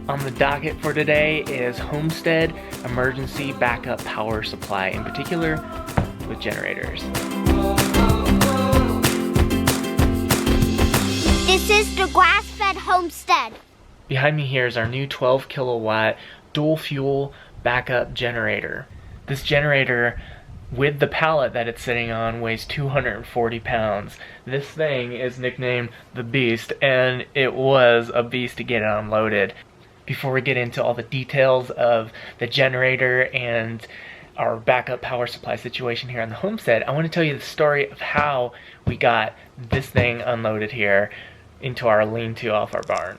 On the docket for today is Homestead emergency backup power supply, in particular with generators. This is the grass-fed Homestead. Behind me here is our new 12 kilowatt dual fuel backup generator. This generator, with the pallet that it's sitting on, weighs 240 pounds. This thing is nicknamed the Beast, and it was a beast to get it unloaded. Before we get into all the details of the generator and our backup power supply situation here on the Homestead, I want to tell you the story of how we got this thing unloaded here into our lean-to off our barn.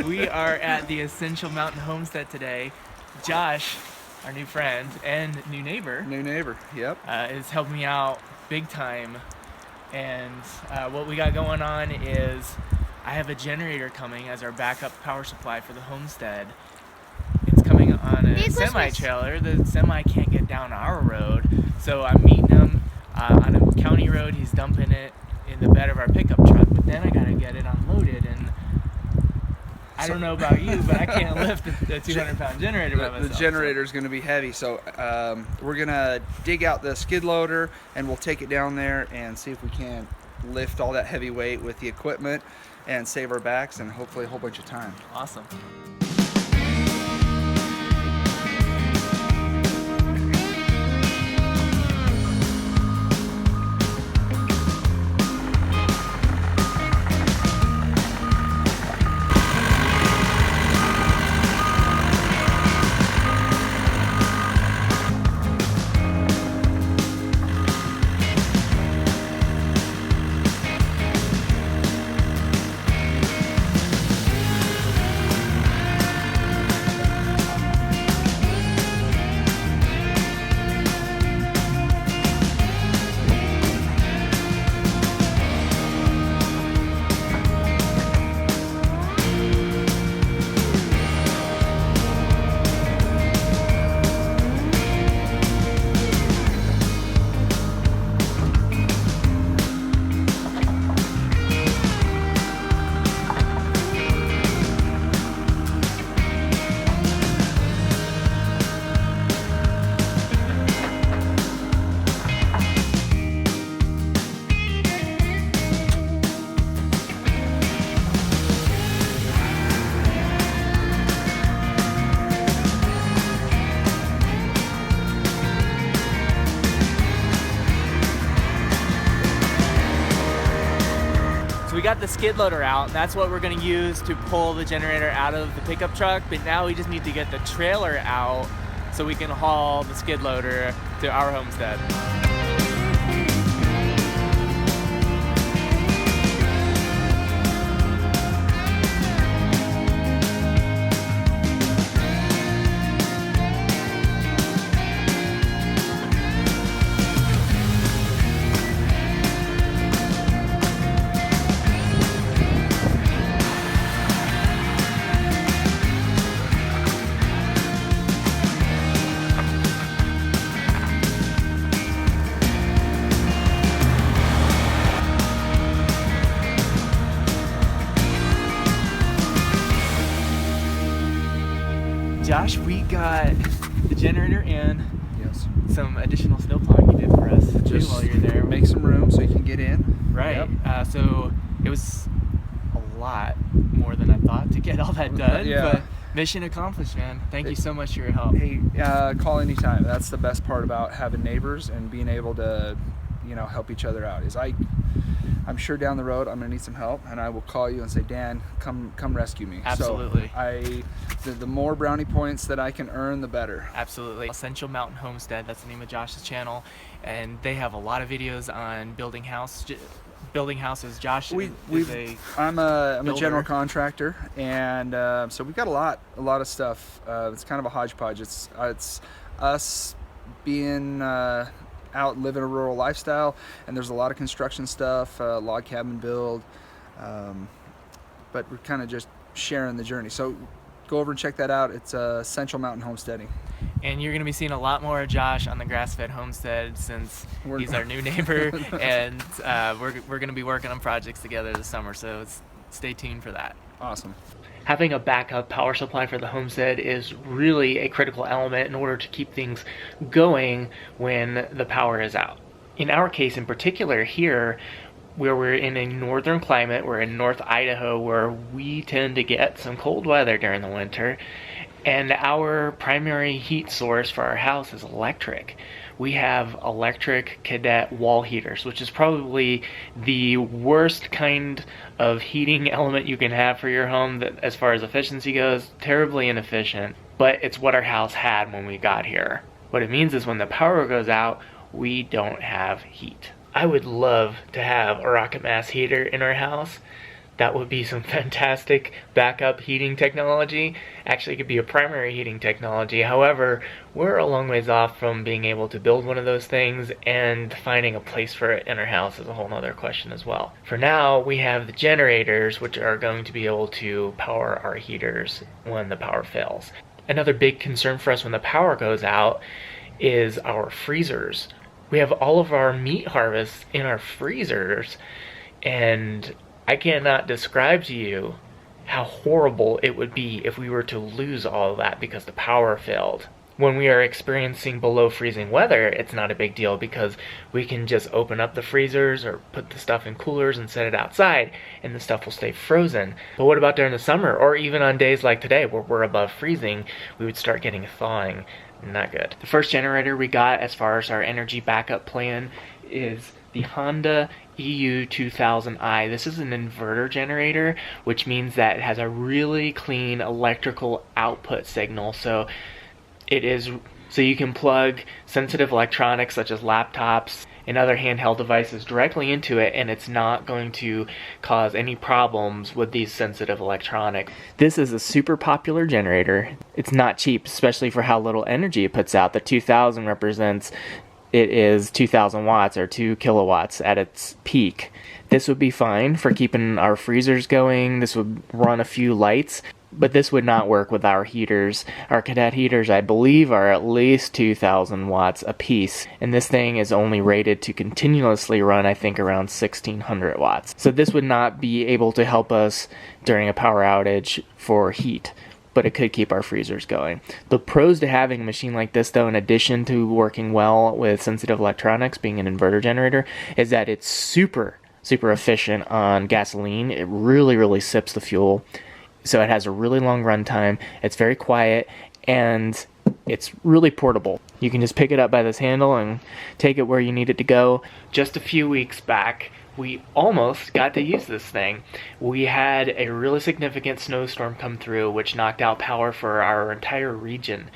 We are at the Essential Mountain Homestead today. Josh, our new friend and new neighbor, Yep. is helping me out big time. And what we got going on is I have a generator coming as our backup power supply for the homestead. It's coming on a semi-trailer. The semi can't get down our road, so I'm meeting him on a county road. He's dumping it in the bed of our pickup truck, but then I gotta get it unloaded, and I don't know about you, but I can't lift the 200-pound generator by myself. The generator is going to be heavy, so we're going to dig out the skid loader and we'll take it down there and see if we can lift all that heavy weight with the equipment and save our backs and hopefully a whole bunch of time. Awesome. So we got the skid loader out, and that's what we're going to use to pull the generator out of the pickup truck, but now we just need to get the trailer out so we can haul the skid loader to our homestead. Josh, we got the generator in. Yes. Some additional snow plowing you did for us too while you're there. Make some room so you can get in. Right. Yep. So it was a lot more than I thought to get all that done. Yeah. But mission accomplished, man. Thank you so much for your help. Hey, call anytime. That's the best part about having neighbors and being able to, help each other out. I'm sure down the road I'm gonna need some help, and I will call you and say, Dan, come rescue me. Absolutely. So the more brownie points that I can earn, the better. Absolutely. Essential Mountain Homestead, that's the name of Josh's channel, and they have a lot of videos on building houses. I'm a general contractor, and so we've got a lot of stuff. It's kind of a hodgepodge. It's us being out living a rural lifestyle, and there's a lot of construction stuff, log cabin build, but we're kind of just sharing the journey. So go over and check that out. It's Essential Mountain Homesteading. And you're going to be seeing a lot more of Josh on the grass-fed homestead since he's our new neighbor, and we're going to be working on projects together this summer, so stay tuned for that. Awesome. Having a backup power supply for the homestead is really a critical element in order to keep things going when the power is out. In our case in particular here, where we're in a northern climate, we're in North Idaho, where we tend to get some cold weather during the winter, and our primary heat source for our house is electric. We have electric cadet wall heaters, which is probably the worst kind of heating element you can have for your home that, as far as efficiency goes, terribly inefficient, but it's what our house had when we got here. What it means is when the power goes out, we don't have heat. I would love to have a rocket mass heater in our house. That would be some fantastic backup heating technology. Actually, it could be a primary heating technology. However, we're a long ways off from being able to build one of those things, and finding a place for it in our house is a whole other question as well. For now, we have the generators, which are going to be able to power our heaters when the power fails. Another big concern for us when the power goes out is our freezers. We have all of our meat harvests in our freezers, and I cannot describe to you how horrible it would be if we were to lose all of that because the power failed. When we are experiencing below freezing weather, it's not a big deal because we can just open up the freezers or put the stuff in coolers and set it outside, and the stuff will stay frozen. But what about during the summer, or even on days like today where we're above freezing, we would start getting thawing. Not good. The first generator we got as far as our energy backup plan is the Honda EU2000i. This is an inverter generator, which means that it has a really clean electrical output signal. So you can plug sensitive electronics such as laptops and other handheld devices directly into it, and it's not going to cause any problems with these sensitive electronics. This is a super popular generator. It's not cheap, especially for how little energy it puts out. The 2000 represents it is 2,000 watts or 2 kilowatts at its peak. This would be fine for keeping our freezers going. This would run a few lights, but this would not work with our heaters. Our cadet heaters, I believe, are at least 2,000 watts a piece, and this thing is only rated to continuously run, I think, around 1,600 watts. So this would not be able to help us during a power outage for heat, but it could keep our freezers going. The pros to having a machine like this, though, in addition to working well with sensitive electronics, being an inverter generator, is that it's super efficient on gasoline. It really sips the fuel. So it has a really long run time. It's very quiet, and it's really portable. You can just pick it up by this handle and take it where you need it to go. Just a few weeks back, we almost got to use this thing. We had a really significant snowstorm come through, which knocked out power for our entire region.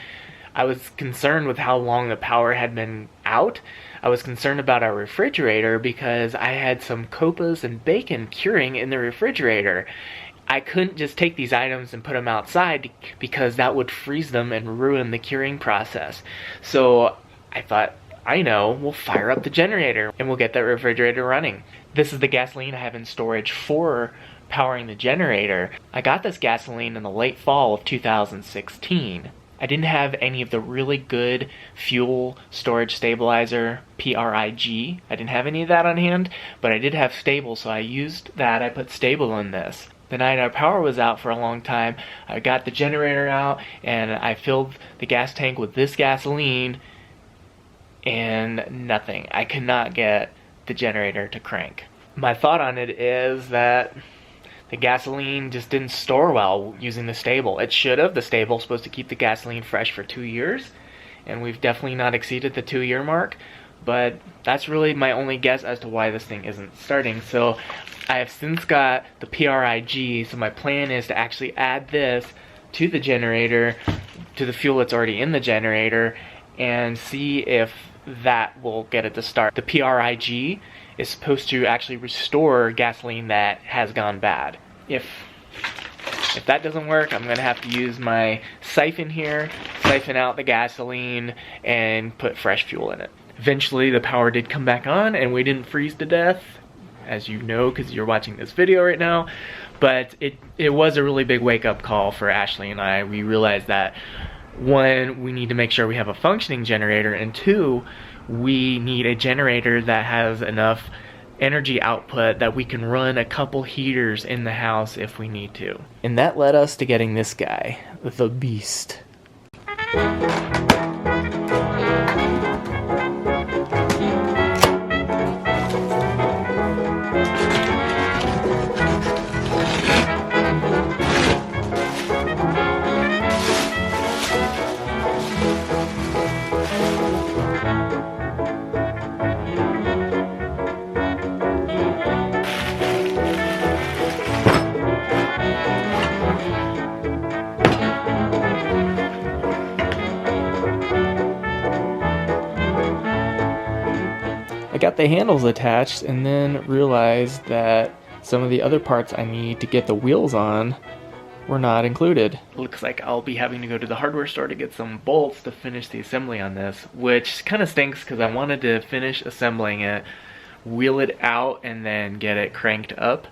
I was concerned with how long the power had been out. I was concerned about our refrigerator because I had some copas and bacon curing in the refrigerator. I couldn't just take these items and put them outside because that would freeze them and ruin the curing process. So I thought, I know, we'll fire up the generator and we'll get that refrigerator running. This is the gasoline I have in storage for powering the generator. I got this gasoline in the late fall of 2016. I didn't have any of the really good fuel storage stabilizer, PRIG. I didn't have any of that on hand, but I did have stable, so I used that. I put stable in this. The night our power was out for a long time, I got the generator out and I filled the gas tank with this gasoline, and nothing. I could not get the generator to crank. My thought on it is that the gasoline just didn't store well using the stable. It should have. The stable's supposed to keep the gasoline fresh for 2 years, and we've definitely not exceeded the 2-year mark, but that's really my only guess as to why this thing isn't starting. So I have since got the PRIG, so my plan is to actually add this to the generator, to the fuel that's already in the generator, and see if that will get it to start. The PRIG is supposed to actually restore gasoline that has gone bad. If that doesn't work, I'm gonna have to use my siphon here, siphon out the gasoline, and put fresh fuel in it. Eventually the power did come back on and we didn't freeze to death, as you know because you're watching this video right now, but it was a really big wake-up call for Ashley and I. We realized that one, we need to make sure we have a functioning generator, and two, we need a generator that has enough energy output that we can run a couple heaters in the house if we need to. And that led us to getting this guy, the Beast. I got the handles attached and then realized that some of the other parts I need to get the wheels on were not included. Looks like I'll be having to go to the hardware store to get some bolts to finish the assembly on this, which kind of stinks because I wanted to finish assembling it, wheel it out, and then get it cranked up,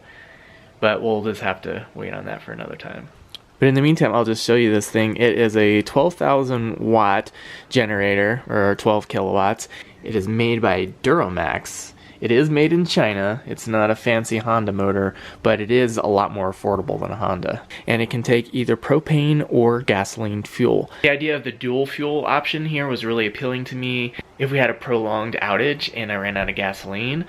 but we'll just have to wait on that for another time. But in the meantime, I'll just show you this thing. It is a 12,000 watt generator, or 12 kilowatts. It is made by Duro Max. It is made in China. It's not a fancy Honda motor, but it is a lot more affordable than a Honda. And it can take either propane or gasoline fuel. The idea of the dual fuel option here was really appealing to me. If we had a prolonged outage and I ran out of gasoline,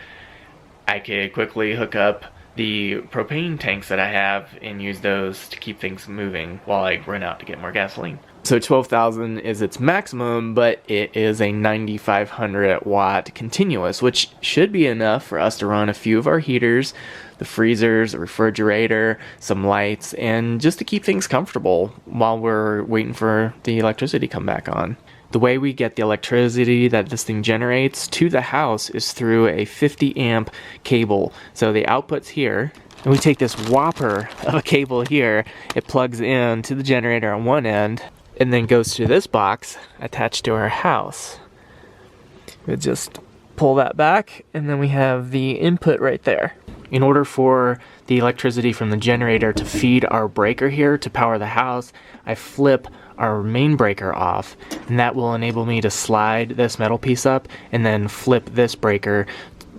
I could quickly hook up the propane tanks that I have and use those to keep things moving while I run out to get more gasoline. So 12,000 is its maximum, but it is a 9,500 watt continuous, which should be enough for us to run a few of our heaters, the freezers, the refrigerator, some lights, and just to keep things comfortable while we're waiting for the electricity to come back on. The way we get the electricity that this thing generates to the house is through a 50 amp cable. So the output's here, and we take this whopper of a cable here, it plugs in to the generator on one end, and then goes to this box attached to our house. We just pull that back, and then we have the input right there. In order for the electricity from the generator to feed our breaker here to power the house, I flip our main breaker off, and that will enable me to slide this metal piece up and then flip this breaker,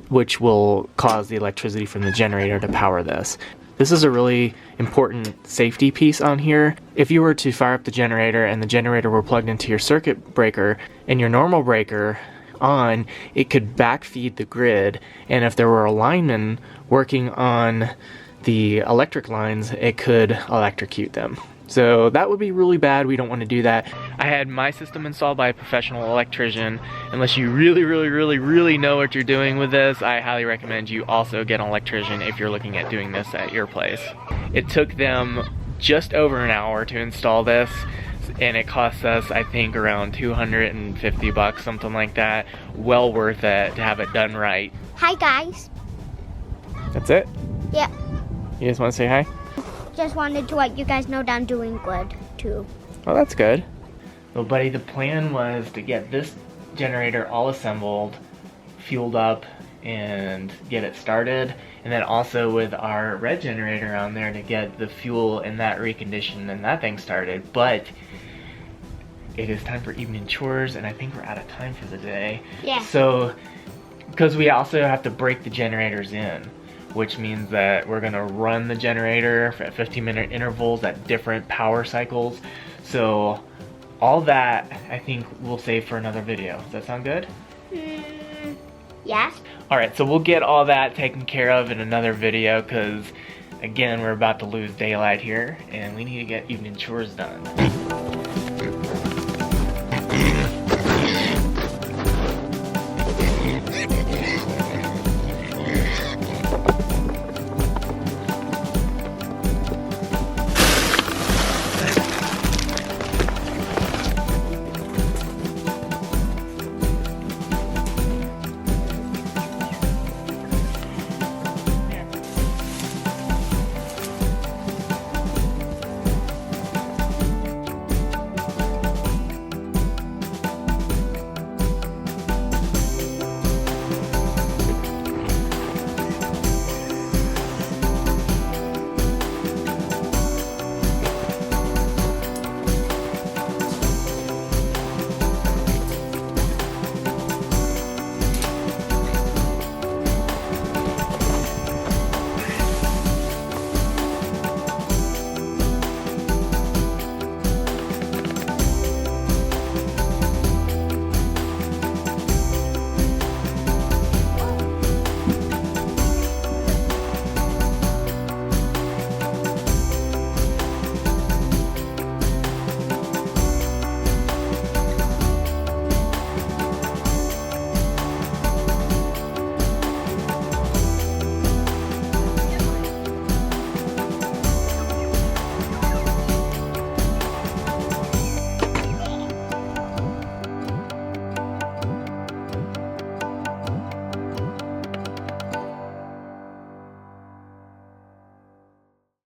which will cause the electricity from the generator to power this. This is a really important safety piece on here. If you were to fire up the generator and the generator were plugged into your circuit breaker and your normal breaker on, it could backfeed the grid, and if there were a lineman working on the electric lines, it could electrocute them. So that would be really bad. We don't want to do that. I had my system installed by a professional electrician. Unless you really know what you're doing with this, I highly recommend you also get an electrician if you're looking at doing this at your place. It took them just over an hour to install this, and it cost us, I think, around 250 bucks, something like that. Well worth it to have it done right. Hi, guys. That's it? Yeah. You just want to say hi? Just wanted to let you guys know that I'm doing good, too. Oh, that's good. Well, buddy, the plan was to get this generator all assembled, fueled up, and get it started. And then also with our red generator on there to get the fuel and that reconditioned and that thing started. But it is time for evening chores, and I think we're out of time for the day. Yeah. So, because we also have to break the generators in, which means that we're gonna run the generator at 15-minute intervals at different power cycles. So all that, I think, we'll save for another video. Does that sound good? Yes. Alright, so we'll get all that taken care of in another video, because again, we're about to lose daylight here and we need to get evening chores done.